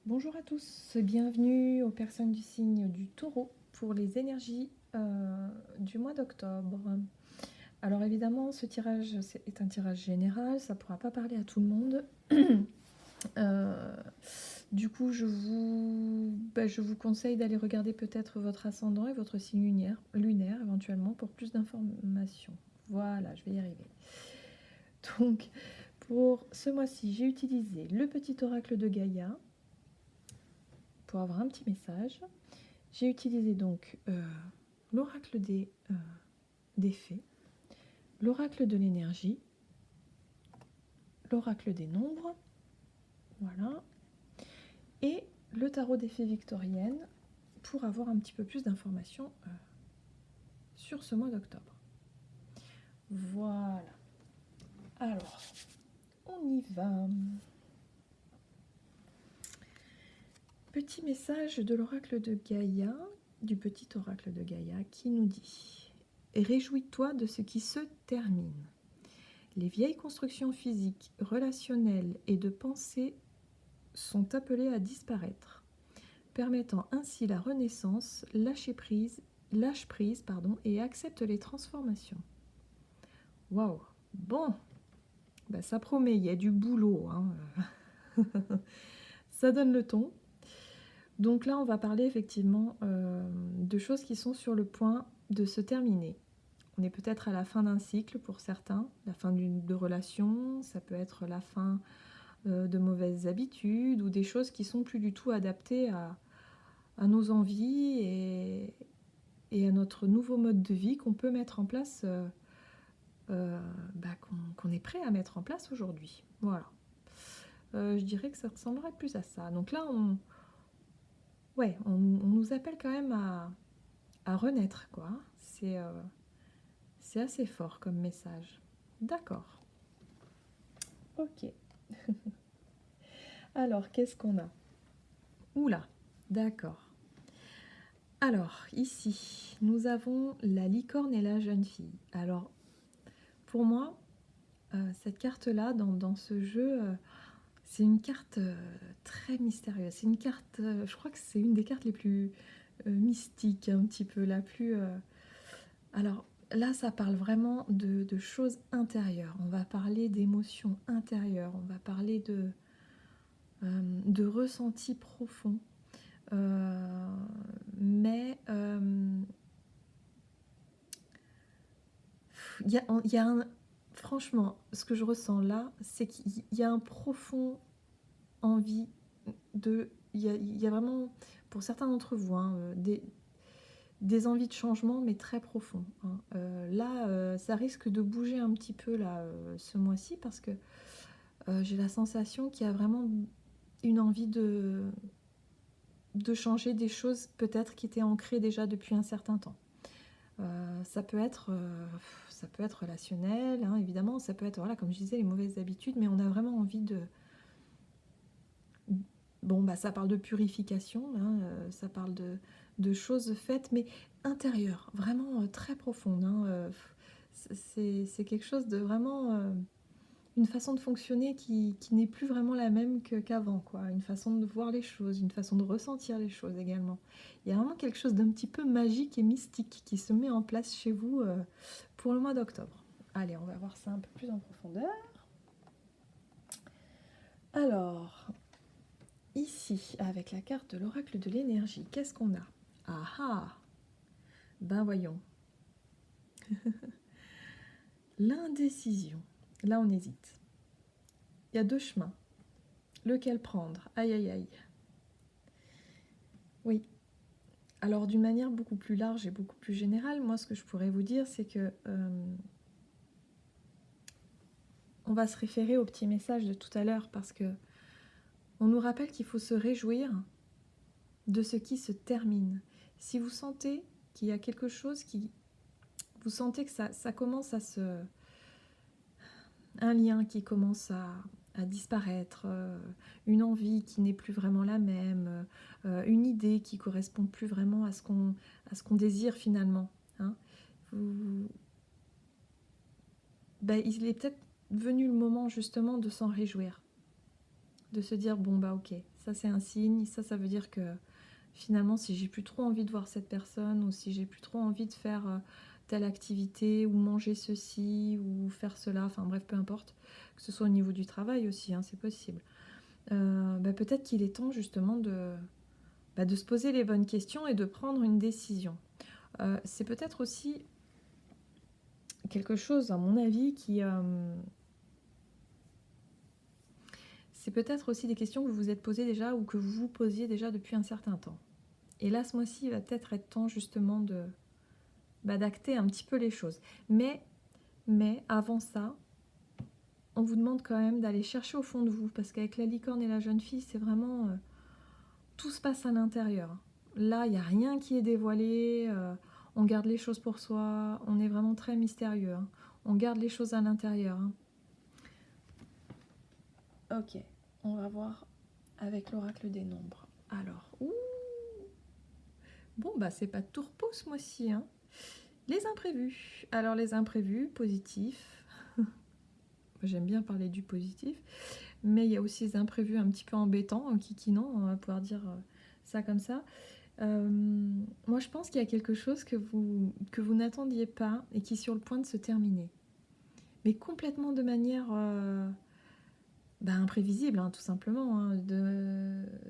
Bonjour à tous, bienvenue aux personnes du signe du Taureau pour les énergies du mois d'octobre. Alors évidemment, ce tirage est un tirage général, ça ne pourra pas parler à tout le monde. Euh, du coup, je vous conseille d'aller regarder peut-être votre ascendant et votre signe lunaire éventuellement pour plus d'informations. Voilà, je vais y arriver. Donc, pour ce mois-ci, j'ai utilisé le petit oracle de Gaïa pour avoir un petit message. J'ai utilisé donc l'oracle des fées, l'oracle de l'énergie, l'oracle des nombres, voilà, et le tarot des fées victoriennes pour avoir un petit peu plus d'informations sur ce mois d'octobre. Voilà. Alors, on y va. Petit message de l'oracle de Gaïa, du petit oracle de Gaïa, qui nous dit « Réjouis-toi de ce qui se termine. Les vieilles constructions physiques, relationnelles et de pensée sont appelées à disparaître, permettant ainsi la renaissance, lâche prise, et accepte les transformations. » Waouh. Bon, bah ça promet, il y a du boulot, hein. Ça donne le ton. Donc là, on va parler effectivement de choses qui sont sur le point de se terminer. On est peut-être à la fin d'un cycle pour certains, la fin de relation, ça peut être la fin de mauvaises habitudes ou des choses qui sont plus du tout adaptées à nos envies et à notre nouveau mode de vie qu'on peut mettre en place, qu'on est prêt à mettre en place aujourd'hui. Voilà. Je dirais que ça ressemblerait plus à ça. Donc là, on nous appelle quand même à renaître, quoi. C'est assez fort comme message. D'accord. Ok. Alors, qu'est-ce qu'on a? Oula, d'accord. Alors, ici, nous avons la licorne et la jeune fille. Alors, pour moi, cette carte-là, dans ce jeu, c'est une carte très mystérieuse. C'est une carte, je crois que c'est une des cartes les plus mystiques, un petit peu, la plus... Alors, là, ça parle vraiment de choses intérieures. On va parler d'émotions intérieures. On va parler de ressentis profonds. Mais il y a un... Franchement, ce que je ressens là, c'est qu'il y a un profond envie de... Il y a vraiment, pour certains d'entre vous, hein, des envies de changement, mais très profonds, hein. Là, ça risque de bouger un petit peu là, ce mois-ci, parce que j'ai la sensation qu'il y a vraiment une envie de changer des choses peut-être qui étaient ancrées déjà depuis un certain temps. Ça peut être relationnel, hein, évidemment, ça peut être, voilà, comme je disais, les mauvaises habitudes, mais on a vraiment envie de... Bon, bah, ça parle de purification, hein, ça parle de choses faites, mais intérieures, vraiment très profondes, hein, c'est quelque chose de vraiment... une façon de fonctionner qui n'est plus vraiment la même qu'avant, quoi. Une façon de voir les choses, une façon de ressentir les choses également. Il y a vraiment quelque chose d'un petit peu magique et mystique qui se met en place chez vous pour le mois d'octobre. Allez, on va voir ça un peu plus en profondeur. Alors, ici, avec la carte de l'oracle de l'énergie, qu'est-ce qu'on a? Ah ah! Ben voyons. L'indécision. Là, on hésite. Il y a deux chemins. Lequel prendre? Aïe aïe aïe. Oui. Alors d'une manière beaucoup plus large et beaucoup plus générale, moi ce que je pourrais vous dire, c'est que on va se référer au petit message de tout à l'heure, parce que on nous rappelle qu'il faut se réjouir de ce qui se termine. Si vous sentez qu'il y a quelque chose qui... Vous sentez que ça commence à se... Un lien qui commence à disparaître, une envie qui n'est plus vraiment la même, une idée qui ne correspond plus vraiment à ce qu'on désire finalement, hein. Il est peut-être venu le moment justement de s'en réjouir, de se dire bon bah ok, Ça, c'est un signe. Ça veut dire que finalement, si j'ai plus trop envie de voir cette personne ou si j'ai plus trop envie de faire telle activité ou manger ceci ou faire cela, enfin bref, peu importe, que ce soit au niveau du travail aussi, hein, c'est possible. Peut-être qu'il est temps justement de se poser les bonnes questions et de prendre une décision. C'est peut-être aussi quelque chose, à mon avis, c'est peut-être aussi des questions que vous vous êtes posées déjà ou que vous vous posiez déjà depuis un certain temps. Et là, ce mois-ci, il va peut-être être temps justement d'acter un petit peu les choses. Mais avant ça, on vous demande quand même d'aller chercher au fond de vous, parce qu'avec la licorne et la jeune fille, c'est vraiment... tout se passe à l'intérieur. Là, il n'y a rien qui est dévoilé, on garde les choses pour soi, on est vraiment très mystérieux. Hein. On garde les choses à l'intérieur. Hein. Ok, on va voir avec l'oracle des nombres. Alors, bon, c'est pas de tout repos ce mois-ci. Hein. Les imprévus. Alors, les imprévus, positifs. J'aime bien parler du positif. Mais il y a aussi les imprévus un petit peu embêtants, kikinants, on va pouvoir dire ça comme ça. Moi, je pense qu'il y a quelque chose que vous n'attendiez pas et qui est sur le point de se terminer. Mais complètement de manière imprévisible, hein, tout simplement. Hein,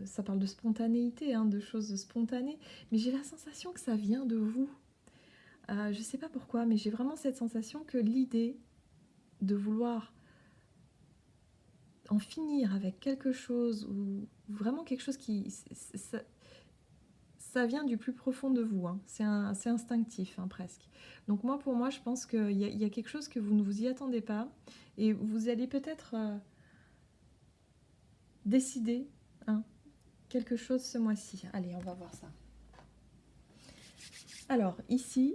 ça parle de spontanéité, hein, de choses spontanées. Mais j'ai la sensation que ça vient de vous. Je ne sais pas pourquoi, mais j'ai vraiment cette sensation que l'idée de vouloir en finir avec quelque chose, ou vraiment quelque chose qui... Ça vient du plus profond de vous, hein. C'est instinctif, hein, presque. Donc pour moi, je pense qu'il y a quelque chose que vous ne vous y attendez pas, et vous allez peut-être décider hein, quelque chose ce mois-ci. Allez, on va voir ça. Alors, ici,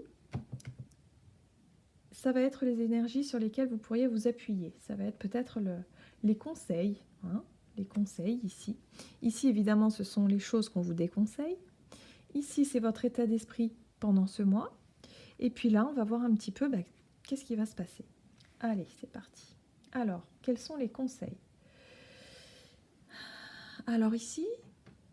ça va être les énergies sur lesquelles vous pourriez vous appuyer. Ça va être peut-être les conseils, hein, les conseils ici. Ici, évidemment, ce sont les choses qu'on vous déconseille. Ici, c'est votre état d'esprit pendant ce mois. Et puis là, on va voir un petit peu qu'est-ce qui va se passer. Allez, c'est parti. Alors, quels sont les conseils? Alors ici,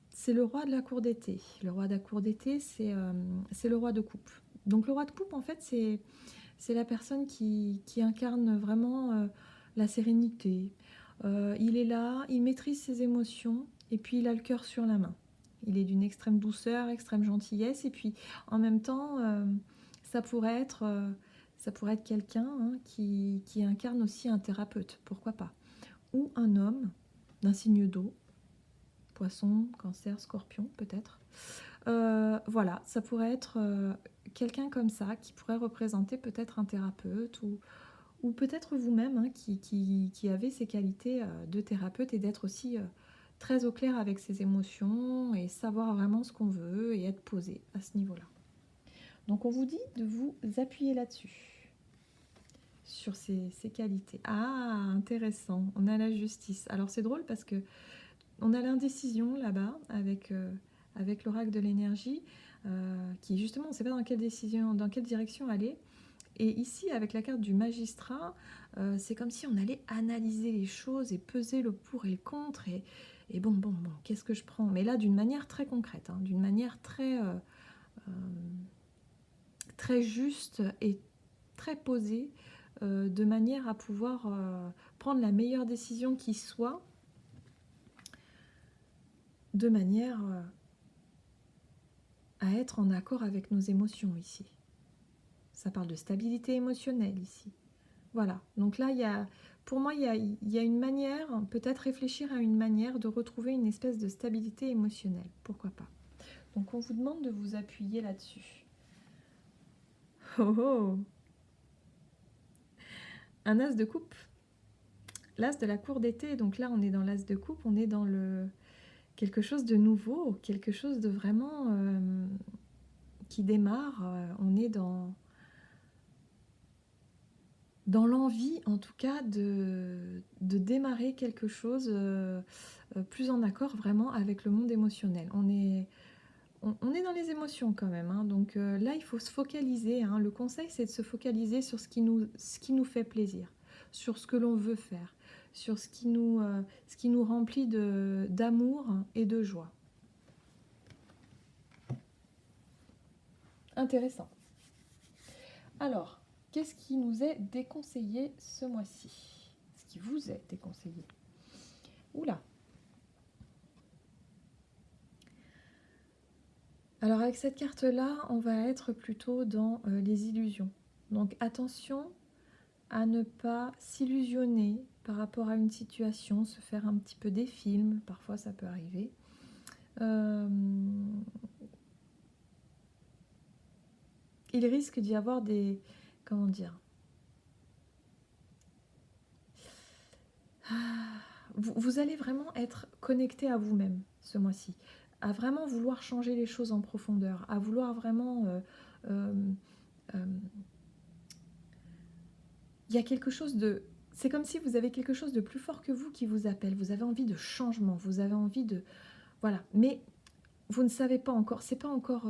c'est le roi de la cour d'été. Le roi de la cour d'été, c'est le roi de coupe. Donc le roi de coupe, en fait, c'est la personne qui incarne vraiment la sérénité. Il est là, il maîtrise ses émotions, et puis il a le cœur sur la main. Il est d'une extrême douceur, extrême gentillesse, et puis en même temps, ça pourrait être quelqu'un hein, qui incarne aussi un thérapeute, pourquoi pas. Ou un homme d'un signe d'eau, poisson, cancer, scorpion peut-être. Voilà, ça pourrait être quelqu'un comme ça, qui pourrait représenter peut-être un thérapeute, ou peut-être vous-même, hein, qui avez ces qualités de thérapeute, et d'être aussi très au clair avec ses émotions, et savoir vraiment ce qu'on veut, et être posé à ce niveau-là. Donc on vous dit de vous appuyer là-dessus, sur ces qualités. Ah, intéressant, on a la justice. Alors c'est drôle parce que on a l'indécision là-bas avec l'oracle de l'énergie, qui justement, on ne sait pas dans quelle direction aller. Et ici, avec la carte du magistrat, c'est comme si on allait analyser les choses et peser le pour et le contre. Et bon, qu'est-ce que je prends? Mais là, d'une manière très concrète, hein, d'une manière très juste et très posée, de manière à pouvoir prendre la meilleure décision qui soit, de manière à être en accord avec nos émotions ici. Ça parle de stabilité émotionnelle ici. Voilà, donc là, pour moi, il y a une manière, peut-être réfléchir à une manière de retrouver une espèce de stabilité émotionnelle, pourquoi pas. Donc on vous demande de vous appuyer là-dessus. Oh oh! Un as de coupe. L'as de la cour d'été, donc là on est dans l'as de coupe, on est dans quelque chose de nouveau, quelque chose de vraiment qui démarre, on est dans l'envie en tout cas de démarrer quelque chose plus en accord vraiment avec le monde émotionnel. On est dans les émotions quand même, hein, donc là il faut se focaliser, hein. Le conseil c'est de se focaliser sur ce qui nous fait plaisir, sur ce que l'on veut faire. sur ce qui nous remplit d'amour et de joie. Intéressant. Alors, qu'est-ce qui nous est déconseillé ce mois-ci? Ce qui vous est déconseillé? Oula. Alors avec cette carte-là, on va être plutôt dans les illusions. Donc attention à ne pas s'illusionner par rapport à une situation, se faire un petit peu des films, parfois ça peut arriver. Il risque d'y avoir des... Comment dire? Vous allez vraiment être connecté à vous-même ce mois-ci, à vraiment vouloir changer les choses en profondeur, à vouloir vraiment... il y a quelque chose de... C'est comme si vous avez quelque chose de plus fort que vous qui vous appelle. Vous avez envie de changement, vous avez envie de... Voilà, mais vous ne savez pas encore, c'est pas encore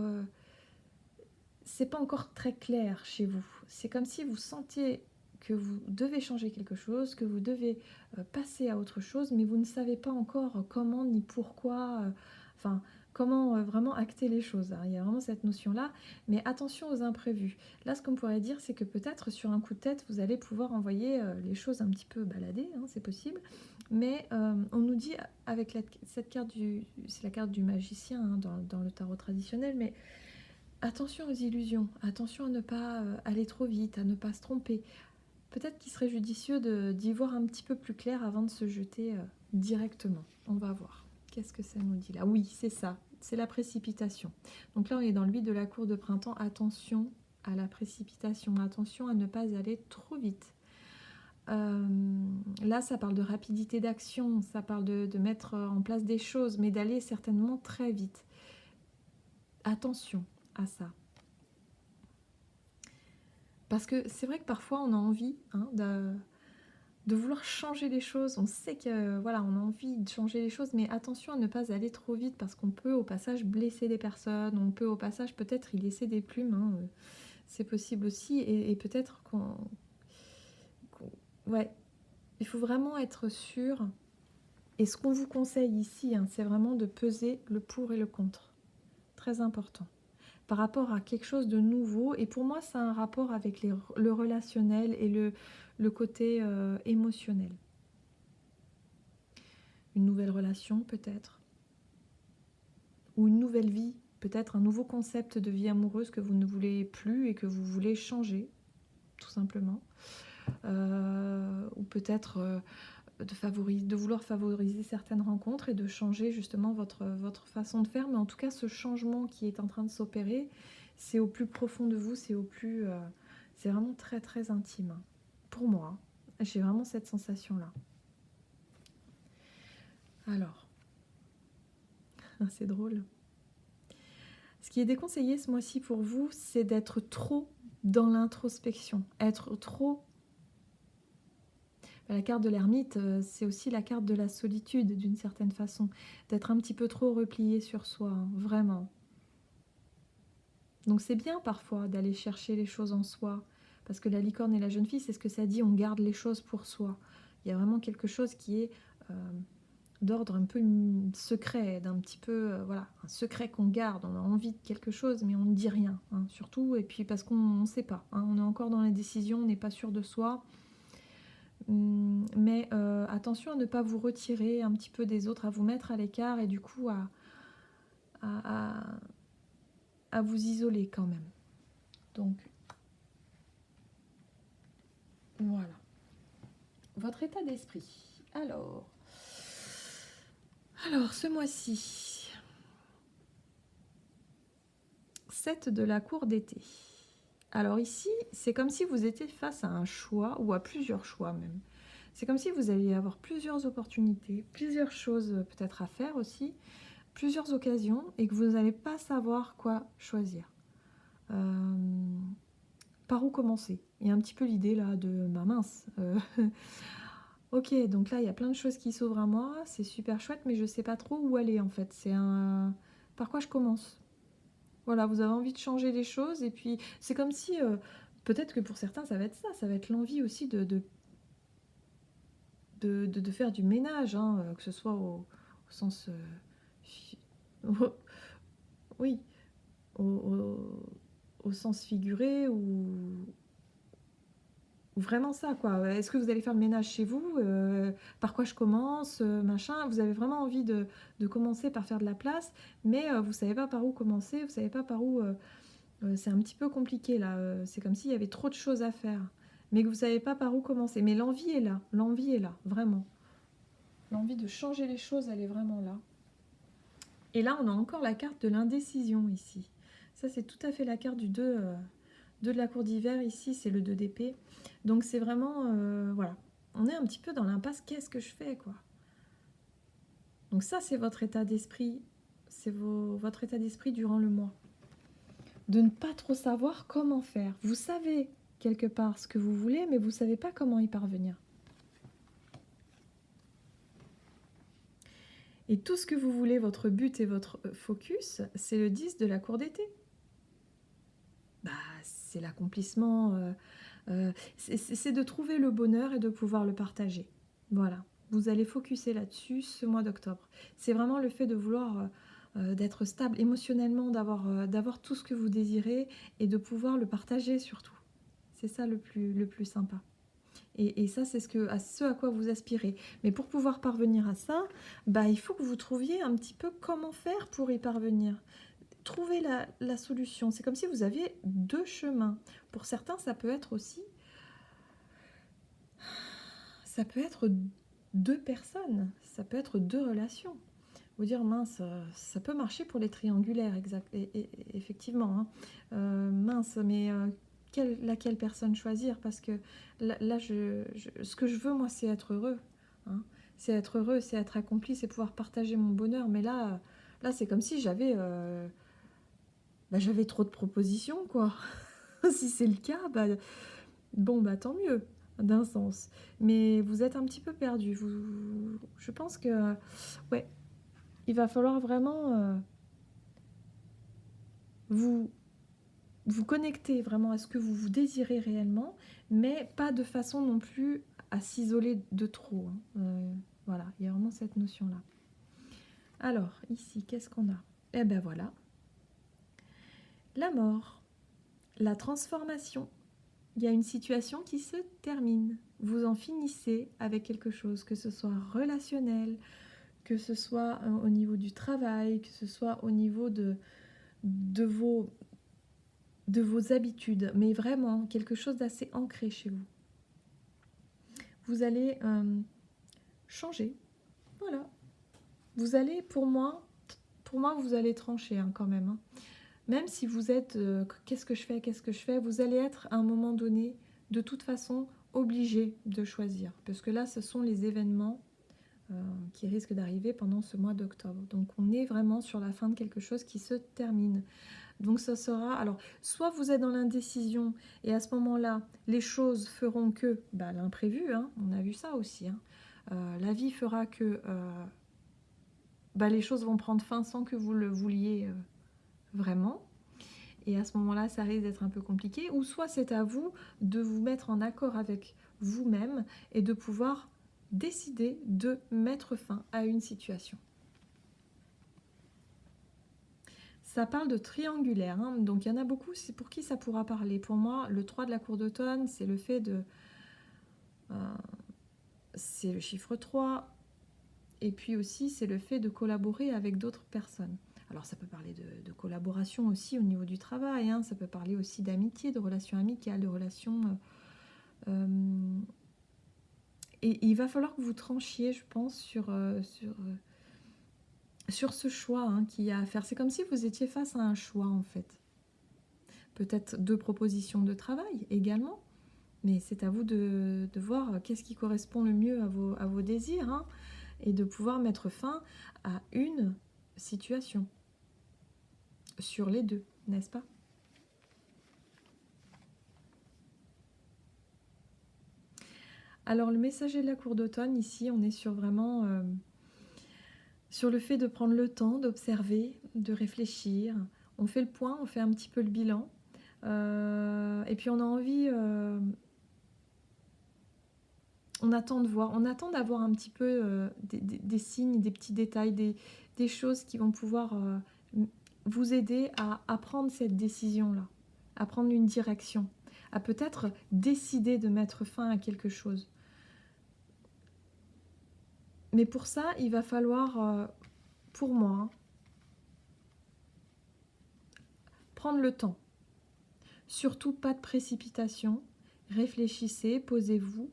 très clair chez vous. C'est comme si vous sentiez que vous devez changer quelque chose, que vous devez passer à autre chose, mais vous ne savez pas encore comment ni pourquoi, enfin, comment vraiment acter les choses, hein. Il y a vraiment cette notion-là, mais attention aux imprévus. Là, ce qu'on pourrait dire, c'est que peut-être sur un coup de tête, vous allez pouvoir envoyer les choses un petit peu baladées, hein, c'est possible, mais on nous dit avec cette carte c'est la carte du magicien, hein, dans le tarot traditionnel, mais attention aux illusions, attention à ne pas aller trop vite, à ne pas se tromper. Peut-être qu'il serait judicieux d'y voir un petit peu plus clair avant de se jeter directement. On va voir. Qu'est-ce que ça nous dit là? Oui, c'est ça, c'est la précipitation. Donc là, on est dans le vide de la cour de printemps. Attention à la précipitation, attention à ne pas aller trop vite. Là, ça parle de rapidité d'action, ça parle de mettre en place des choses, mais d'aller certainement très vite. Attention à ça. Parce que c'est vrai que parfois on a envie, hein, de vouloir changer les choses. On sait que voilà, on a envie de changer les choses, mais attention à ne pas aller trop vite parce qu'on peut au passage blesser des personnes, on peut au passage peut-être y laisser des plumes, hein, c'est possible aussi, et peut-être ouais, il faut vraiment être sûr. Et ce qu'on vous conseille ici, hein, c'est vraiment de peser le pour et le contre. Très important. Par rapport à quelque chose de nouveau. Et pour moi, ça a un rapport avec le relationnel et le côté émotionnel. Une nouvelle relation peut-être. Ou une nouvelle vie. Peut-être un nouveau concept de vie amoureuse que vous ne voulez plus et que vous voulez changer, tout simplement. Ou peut-être de vouloir favoriser certaines rencontres et de changer justement votre façon de faire. Mais en tout cas, ce changement qui est en train de s'opérer, c'est au plus profond de vous, c'est c'est vraiment très très intime. Pour moi, j'ai vraiment cette sensation-là. Alors, c'est drôle. Ce qui est déconseillé ce mois-ci pour vous, c'est d'être trop dans l'introspection, être trop... La carte de l'ermite, c'est aussi la carte de la solitude, d'une certaine façon. D'être un petit peu trop replié sur soi, hein, vraiment. Donc c'est bien parfois d'aller chercher les choses en soi. Parce que la licorne et la jeune fille, c'est ce que ça dit, on garde les choses pour soi. Il y a vraiment quelque chose qui est d'ordre un peu secret, d'un petit peu, voilà, un secret qu'on garde. On a envie de quelque chose, mais on ne dit rien, hein, surtout. Et puis parce qu'on ne sait pas, hein, on est encore dans la décision, on n'est pas sûr de soi. Mais attention à ne pas vous retirer un petit peu des autres, à vous mettre à l'écart et du coup à vous isoler quand même. Donc, voilà. Votre état d'esprit. Alors, ce mois-ci, 7 de la cour d'été. Alors ici, c'est comme si vous étiez face à un choix, ou à plusieurs choix même. C'est comme si vous alliez avoir plusieurs opportunités, plusieurs choses peut-être à faire aussi, plusieurs occasions, et que vous n'allez pas savoir quoi choisir. Par où commencer? Il y a un petit peu l'idée là de ma mince. Ok, donc là il y a plein de choses qui s'ouvrent à moi, c'est super chouette, mais je sais pas trop où aller en fait. Par quoi je commence? Voilà, vous avez envie de changer les choses, et puis c'est comme si, peut-être que pour certains ça va être ça va être l'envie aussi de faire du ménage, hein, que ce soit au sens... oui, au sens figuré ou vraiment ça, quoi. Est-ce que vous allez faire le ménage chez vous? Par quoi je commence? Machin. Vous avez vraiment envie de commencer par faire de la place, mais vous ne savez pas par où commencer, vous ne savez pas par où... c'est un petit peu compliqué, là. C'est comme s'il y avait trop de choses à faire, mais que vous ne savez pas par où commencer. Mais l'envie est là, vraiment. L'envie de changer les choses, elle est vraiment là. Et là, on a encore la carte de l'indécision, ici. Ça, c'est tout à fait la carte du 2... 2 de la cour d'hiver, ici c'est le 2 d'épée. Donc c'est vraiment, voilà, on est un petit peu dans l'impasse, qu'est-ce que je fais, quoi. Donc ça, c'est votre état d'esprit, c'est votre état d'esprit durant le mois. De ne pas trop savoir comment faire. Vous savez quelque part ce que vous voulez, mais vous ne savez pas comment y parvenir. Et tout ce que vous voulez, votre but et votre focus, c'est le 10 de la cour d'été. Bah, c'est l'accomplissement, c'est de trouver le bonheur et de pouvoir le partager. Voilà, vous allez focuser là-dessus ce mois d'octobre. C'est vraiment le fait de vouloir d'être stable émotionnellement, d'avoir tout ce que vous désirez et de pouvoir le partager surtout. C'est ça le plus sympa. Et ça, c'est ce à quoi vous aspirez. Mais pour pouvoir parvenir à ça, bah, il faut que vous trouviez un petit peu comment faire pour y parvenir. Trouver la solution. C'est comme si vous aviez 2 chemins. Pour certains, ça peut être aussi... Ça peut être 2 personnes. Ça peut être 2 relations. Vous dire, mince, ça peut marcher pour les triangulaires, effectivement. Hein. Mince, mais laquelle personne choisir? Parce que là ce que je veux, moi, c'est être heureux. Hein. C'est être heureux, c'est être accompli, c'est pouvoir partager mon bonheur. Mais là c'est comme si j'avais trop de propositions, quoi. Si c'est le cas, bon, tant mieux, d'un sens. Mais vous êtes un petit peu perdu. Je pense que, ouais, il va falloir vraiment vous connecter vraiment à ce que vous désirez réellement, mais pas de façon non plus à s'isoler de trop. Hein. Voilà, il y a vraiment cette notion-là. Alors, ici, qu'est-ce qu'on a? Eh ben voilà. La mort, la transformation. Il y a une situation qui se termine. Vous en finissez avec quelque chose, que ce soit relationnel, que ce soit au niveau du travail, que ce soit au niveau de vos habitudes, mais vraiment quelque chose d'assez ancré chez vous. Vous allez changer. Voilà. Vous allez, pour moi, vous allez trancher hein, quand même. Hein. Même si vous êtes qu'est-ce que je fais, vous allez être à un moment donné, de toute façon, obligé de choisir. Parce que là, ce sont les événements qui risquent d'arriver pendant ce mois d'octobre. Donc on est vraiment sur la fin de quelque chose qui se termine. Donc ça sera, alors soit vous êtes dans l'indécision et à ce moment-là, les choses feront que, l'imprévu, hein, on a vu ça aussi, hein, la vie fera que les choses vont prendre fin sans que vous le vouliez vraiment. Et à ce moment-là, ça risque d'être un peu compliqué. Ou soit c'est à vous de vous mettre en accord avec vous-même et de pouvoir décider de mettre fin à une situation. Ça parle de triangulaire, hein. Donc il y en a beaucoup, c'est pour qui ça pourra parler. Pour moi, le 3 de la cour d'automne, c'est le fait de... c'est le chiffre 3, et puis aussi c'est le fait de collaborer avec d'autres personnes. Alors ça peut parler de collaboration aussi au niveau du travail, hein. Ça peut parler aussi d'amitié, de relations amicales, de relations... et il va falloir que vous tranchiez, je pense, sur ce choix hein, qu'il y a à faire. C'est comme si vous étiez face à un choix, en fait. Peut-être 2 propositions de travail également, mais c'est à vous de voir qu'est-ce qui correspond le mieux à vos désirs hein, et de pouvoir mettre fin à une situation sur les 2, n'est-ce pas? Alors, le messager de la cour d'automne, ici, on est sur vraiment... sur le fait de prendre le temps d'observer, de réfléchir. On fait le point, on fait un petit peu le bilan. Et puis on a envie on attend de voir, on attend d'avoir un petit peu des signes, des petits détails, des choses qui vont pouvoir vous aider à prendre cette décision-là, à prendre une direction, à peut-être décider de mettre fin à quelque chose. Mais pour ça, il va falloir, pour moi, hein, prendre le temps. Surtout pas de précipitation. Réfléchissez, posez-vous.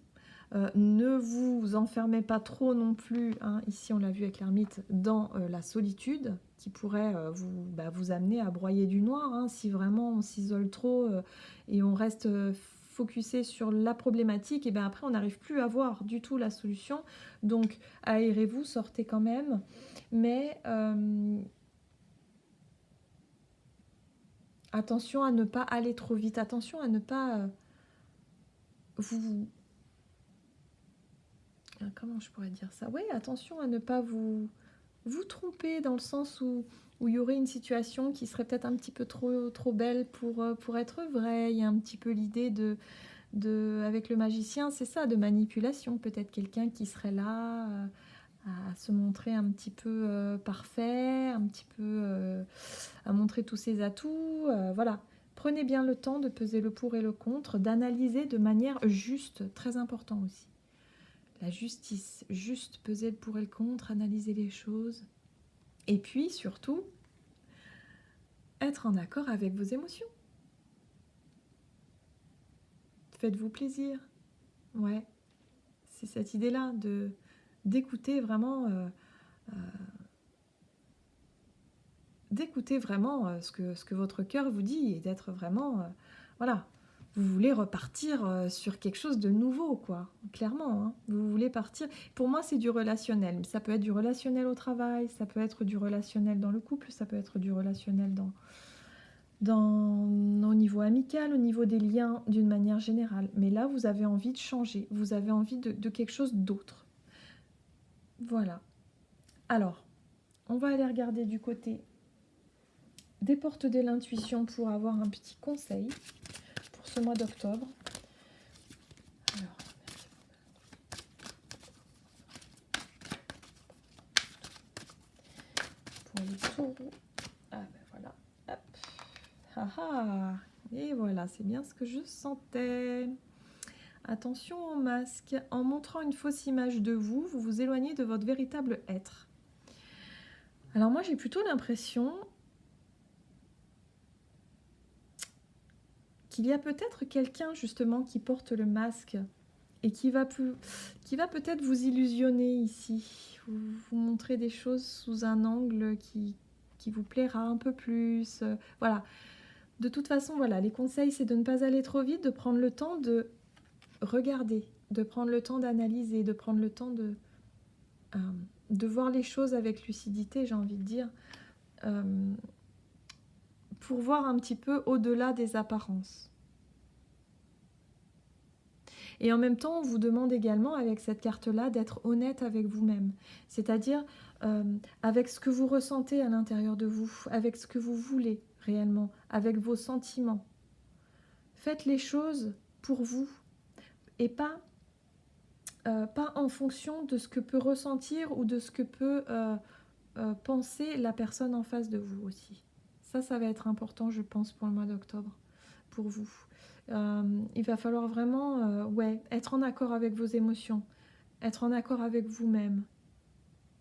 Ne vous enfermez pas trop non plus, hein, ici on l'a vu avec l'ermite, dans la solitude qui pourrait vous amener à broyer du noir, hein, si vraiment on s'isole trop et on reste focusé sur la problématique, et bien après on n'arrive plus à voir du tout la solution. Donc aérez-vous, sortez quand même, mais attention à ne pas aller trop vite, attention à ne pas vous... Comment je pourrais dire ça? Oui, attention à ne pas vous tromper dans le sens où il y aurait une situation qui serait peut-être un petit peu trop belle pour être vraie. Il y a un petit peu l'idée avec le magicien, c'est ça, de manipulation. Peut-être quelqu'un qui serait là à se montrer un petit peu parfait, un petit peu à montrer tous ses atouts. Voilà. Prenez bien le temps de peser le pour et le contre, d'analyser de manière juste, très important aussi. La justice, juste peser le pour et le contre, analyser les choses. Et puis, surtout, être en accord avec vos émotions. Faites-vous plaisir. Ouais, c'est cette idée-là d'écouter vraiment, ce que votre cœur vous dit et d'être vraiment, voilà. Vous voulez repartir sur quelque chose de nouveau, quoi. Clairement, hein. Vous voulez partir. Pour moi, c'est du relationnel. Ça peut être du relationnel au travail, ça peut être du relationnel dans le couple, ça peut être du relationnel au niveau amical, au niveau des liens d'une manière générale. Mais là, vous avez envie de changer. Vous avez envie de quelque chose d'autre. Voilà. Alors, on va aller regarder du côté des portes de l'intuition pour avoir un petit conseil pour ce mois d'octobre. Alors, pour les taureaux. Ah ben voilà. Hop. Ah ah. Et voilà, c'est bien ce que je sentais. Attention au masque. En montrant une fausse image de vous, vous vous éloignez de votre véritable être. Alors moi, j'ai plutôt l'impression qu'il y a peut-être quelqu'un justement qui porte le masque et qui va peut-être vous illusionner ici, vous montrer des choses sous un angle qui vous plaira un peu plus. Voilà. De toute façon, voilà, les conseils, c'est de ne pas aller trop vite, de prendre le temps de regarder, de prendre le temps d'analyser, de prendre le temps de voir les choses avec lucidité, j'ai envie de dire, pour voir un petit peu au-delà des apparences. Et en même temps, on vous demande également, avec cette carte-là, d'être honnête avec vous-même. C'est-à-dire avec ce que vous ressentez à l'intérieur de vous, avec ce que vous voulez réellement, avec vos sentiments. Faites les choses pour vous et pas en fonction de ce que peut ressentir ou de ce que peut penser la personne en face de vous aussi. Ça va être important, je pense, pour le mois d'octobre, pour vous. Il va falloir vraiment être en accord avec vos émotions, être en accord avec vous-même,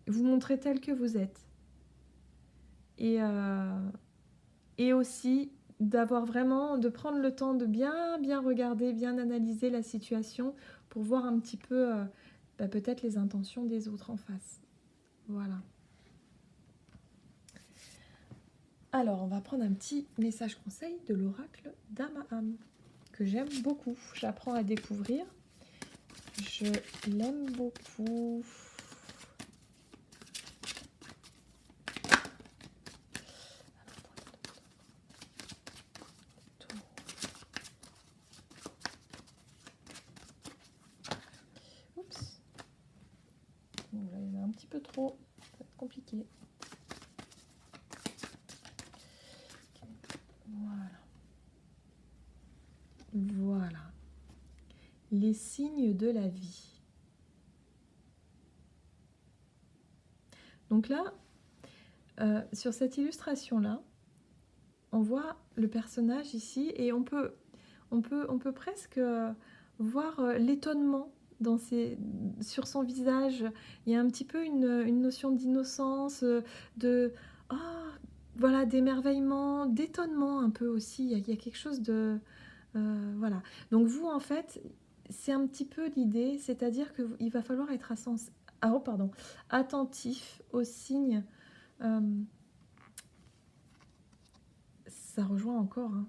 vous montrer tel que vous êtes. Et aussi de prendre le temps de bien regarder, bien analyser la situation pour voir un petit peu peut-être les intentions des autres en face. Voilà. Alors, on va prendre un petit message conseil de l'oracle d'Amaham, que j'aime beaucoup. J'apprends à découvrir. Je l'aime beaucoup. Oups. Bon, là, il y en a un petit peu trop. Ça va être compliqué. Voilà. Les signes de la vie. Donc là, sur cette illustration-là, on voit le personnage ici et on peut presque voir l'étonnement sur son visage. Il y a un petit peu une notion d'innocence, de oh, voilà, d'émerveillement, d'étonnement un peu aussi. Il y a quelque chose de voilà. Donc vous en fait, c'est un petit peu l'idée, c'est-à-dire qu'il va falloir être attentif aux signes. Ça rejoint encore hein,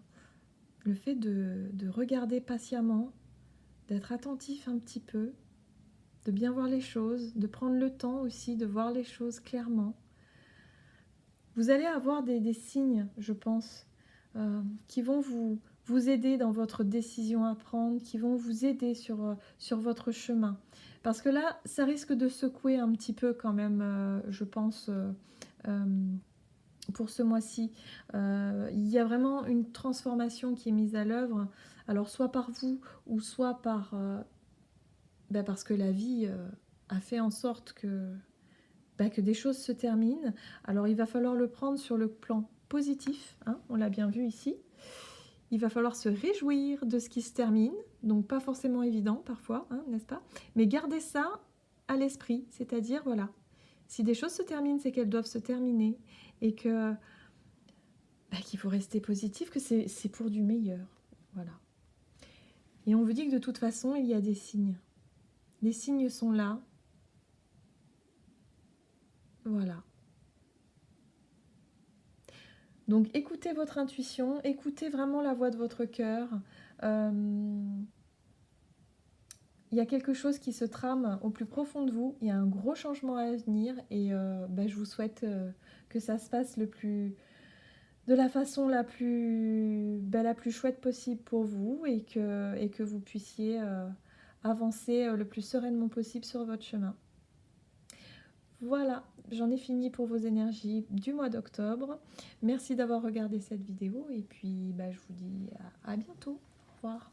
le fait de regarder patiemment, d'être attentif un petit peu, de bien voir les choses, de prendre le temps aussi de voir les choses clairement. Vous allez avoir des signes, je pense, qui vont vous aider dans votre décision à prendre, qui vont vous aider sur votre chemin. Parce que là, ça risque de secouer un petit peu quand même, je pense, pour ce mois-ci. Il y a vraiment une transformation qui est mise à l'œuvre, alors soit par vous, ou soit parce que la vie a fait en sorte que des choses se terminent. Alors il va falloir le prendre sur le plan positif, hein, on l'a bien vu ici. Il va falloir se réjouir de ce qui se termine, donc pas forcément évident parfois, hein, n'est-ce pas? Mais gardez ça à l'esprit, c'est-à-dire, voilà, si des choses se terminent, c'est qu'elles doivent se terminer, et qu'il faut rester positif, que c'est pour du meilleur, voilà. Et on vous dit que de toute façon, il y a des signes. Les signes sont là, voilà. Donc écoutez votre intuition, écoutez vraiment la voix de votre cœur. Il y a quelque chose qui se trame au plus profond de vous, il y a un gros changement à venir et je vous souhaite que ça se passe de la façon la plus chouette possible pour vous et que vous puissiez avancer le plus sereinement possible sur votre chemin. Voilà, j'en ai fini pour vos énergies du mois d'octobre. Merci d'avoir regardé cette vidéo et puis je vous dis à bientôt. Au revoir.